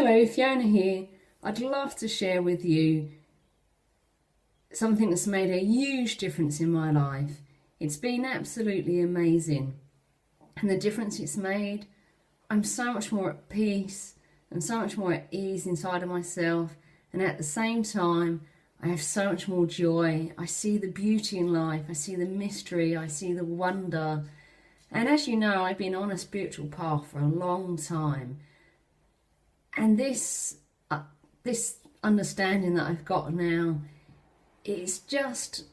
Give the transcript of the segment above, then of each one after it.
Hello, Fiona here. I'd love to share with you something that's made a huge difference in my life. It's been absolutely amazing. And the difference it's made, I'm so much more at peace and so much more at ease inside of myself. And at the same time, I have so much more joy. I see the beauty in life. I see the mystery. I see the wonder. And as you know, I've been on a spiritual path for a long time. And this understanding that I've got now is just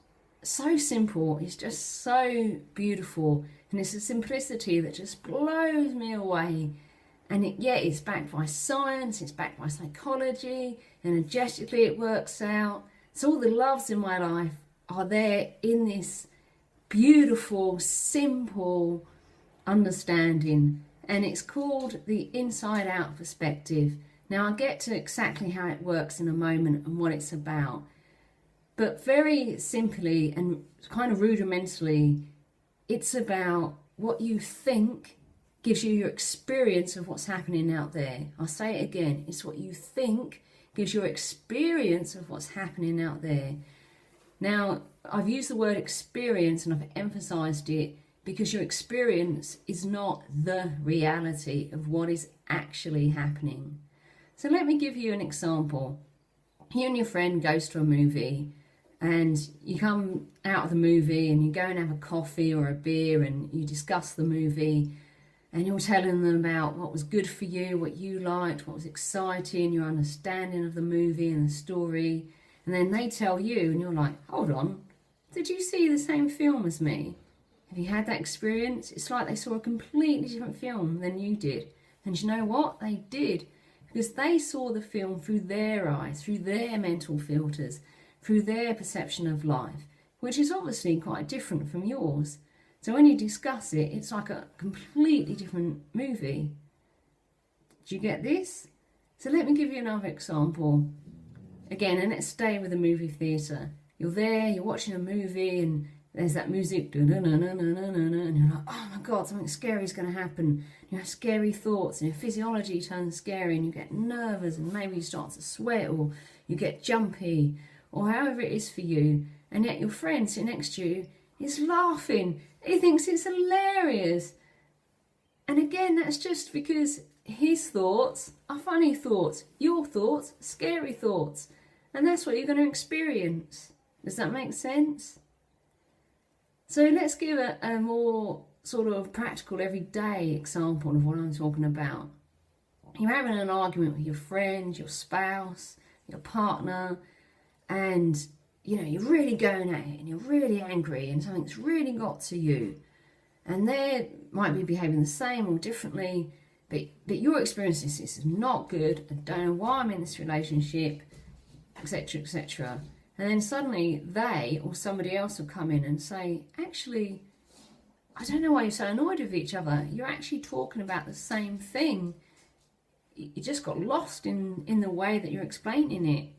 so simple. It's just so beautiful, and it's a simplicity that just blows me away. And it's backed by science, it's backed by psychology, energetically it works out. So all the loves in my life are there in this beautiful, simple understanding. And it's called the inside out perspective. Now I'll get to exactly how it works in a moment and what it's about. But very simply and kind of rudimentally, it's about what you think gives you your experience of what's happening out there. I'll say it again. It's what you think gives your experience of what's happening out there. Now, I've used the word experience and I've emphasized it because your experience is not the reality of what is actually happening. So let me give you an example. You and your friend goes to a movie and you come out of the movie and you go and have a coffee or a beer and you discuss the movie and you're telling them about what was good for you, what you liked, what was exciting, your understanding of the movie and the story. And then they tell you and you're like, hold on, did you see the same film as me? Have you had that experience? It's like they saw a completely different film than you did. And you know what? They did. Because they saw the film through their eyes, through their mental filters, through their perception of life, which is obviously quite different from yours. So when you discuss it, it's like a completely different movie. Do you get this? So let me give you another example. Again, and let's stay with the movie theatre. You're there, you're watching a movie and there's that music, and you're like, oh my God, something scary is going to happen. You have scary thoughts and your physiology turns scary and you get nervous and maybe you start to sweat or you get jumpy or however it is for you. And yet your friend sitting next to you is laughing. He thinks it's hilarious. And again, that's just because his thoughts are funny thoughts, your thoughts, scary thoughts. And that's what you're going to experience. Does that make sense? So let's give a more sort of practical, everyday example of what I'm talking about. You're having an argument with your friend, your spouse, your partner, and you're really going at it and you're really angry and something's really got to you. And they might be behaving the same or differently, but your experience is this is not good. I don't know why I'm in this relationship, etc., etc. And then suddenly they or somebody else will come in and say, actually, I don't know why you're so annoyed with each other. You're actually talking about the same thing. You just got lost in the way that you're explaining it.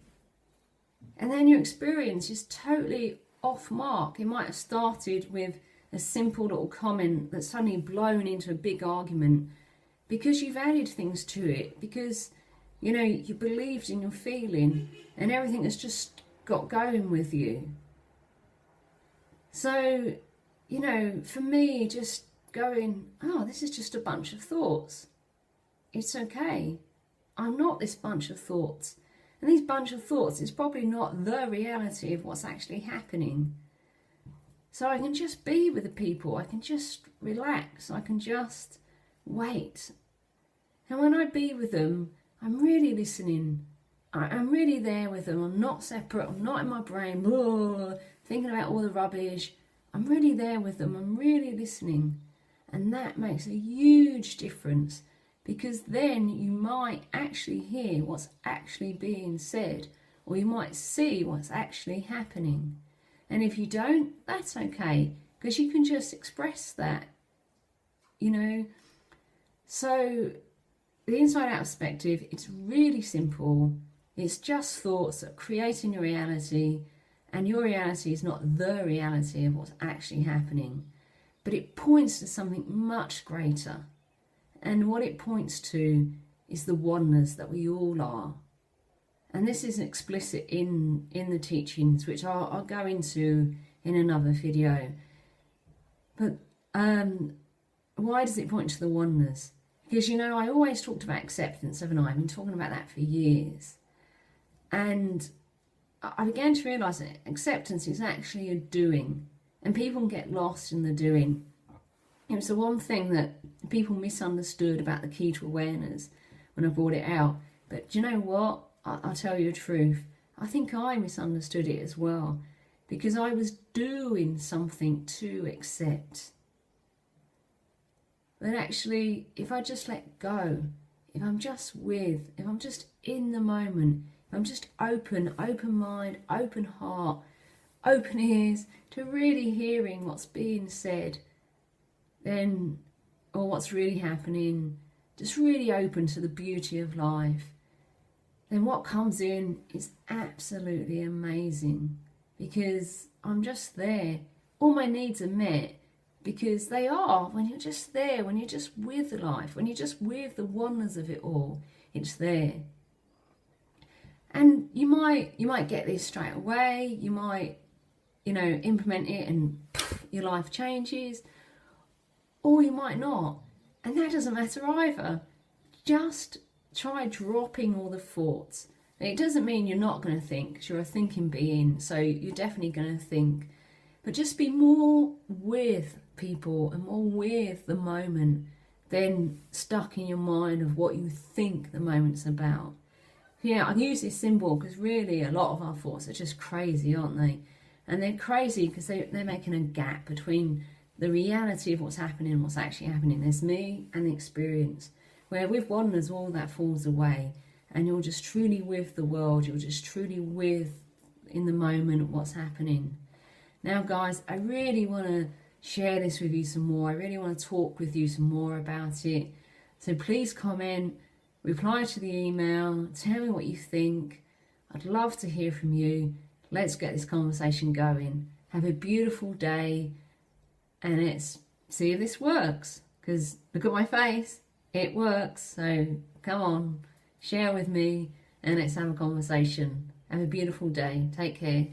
And then your experience is totally off mark. It might have started with a simple little comment that's suddenly blown into a big argument because you've added things to it, because, you believed in your feeling and everything has just got going with you. So, for me, just going, oh, this is just a bunch of thoughts. It's okay. I'm not this bunch of thoughts. And these bunch of thoughts is probably not the reality of what's actually happening. So I can just be with the people. I can just relax. I can just wait. And when I be with them, I'm really listening. I'm really there with them. I'm not separate. I'm not in my brain thinking about all the rubbish. I'm really there with them. I'm really listening. And that makes a huge difference, because then you might actually hear what's actually being said, or you might see what's actually happening. And if you don't, that's okay, because you can just express that, So the inside out perspective, it's really simple. It's just thoughts that are creating your reality, and your reality is not the reality of what's actually happening, but it points to something much greater. And what it points to is the oneness that we all are. And this is explicit in the teachings, which I'll go into in another video. But why does it point to the oneness? Because, you know, I always talked about acceptance, haven't I? I've been talking about that for years. And I began to realise that acceptance is actually a doing. And people get lost in the doing. It was the one thing that people misunderstood about the key to awareness when I brought it out. But do you know what? I'll tell you the truth. I think I misunderstood it as well, because I was doing something to accept. But actually, if I just let go, if I'm just with, if I'm just in the moment, if I'm just open mind, open heart, open ears to really hearing what's being said, then, or what's really happening, just really open to the beauty of life, then what comes in is absolutely amazing, because I'm just there. All my needs are met, because they are. When you're just there, when you're just with life, when you're just with the oneness of it all, it's there. And you might get this straight away. You might, you know, implement it and your life changes, or you might not. And that doesn't matter either. Just try dropping all the thoughts. It doesn't mean you're not going to think, because you're a thinking being, so you're definitely going to think. But just be more with people and more with the moment than stuck in your mind of what you think the moment's about. Yeah, I use this symbol because really a lot of our thoughts are just crazy, aren't they? And they're crazy because they're making a gap between the reality of what's happening and what's actually happening. There's me and the experience. Where with oneness, all that falls away, and you're just truly with the world. You're just truly with, in the moment, what's happening. Now, guys, I really want to share this with you some more. I really want to talk with you some more about it. So please comment, reply to the email, tell me what you think. I'd love to hear from you. Let's get this conversation going. Have a beautiful day, and let's see if this works. Because look at my face. It works, so come on, share with me, and let's have a conversation. Have a beautiful day. Take care.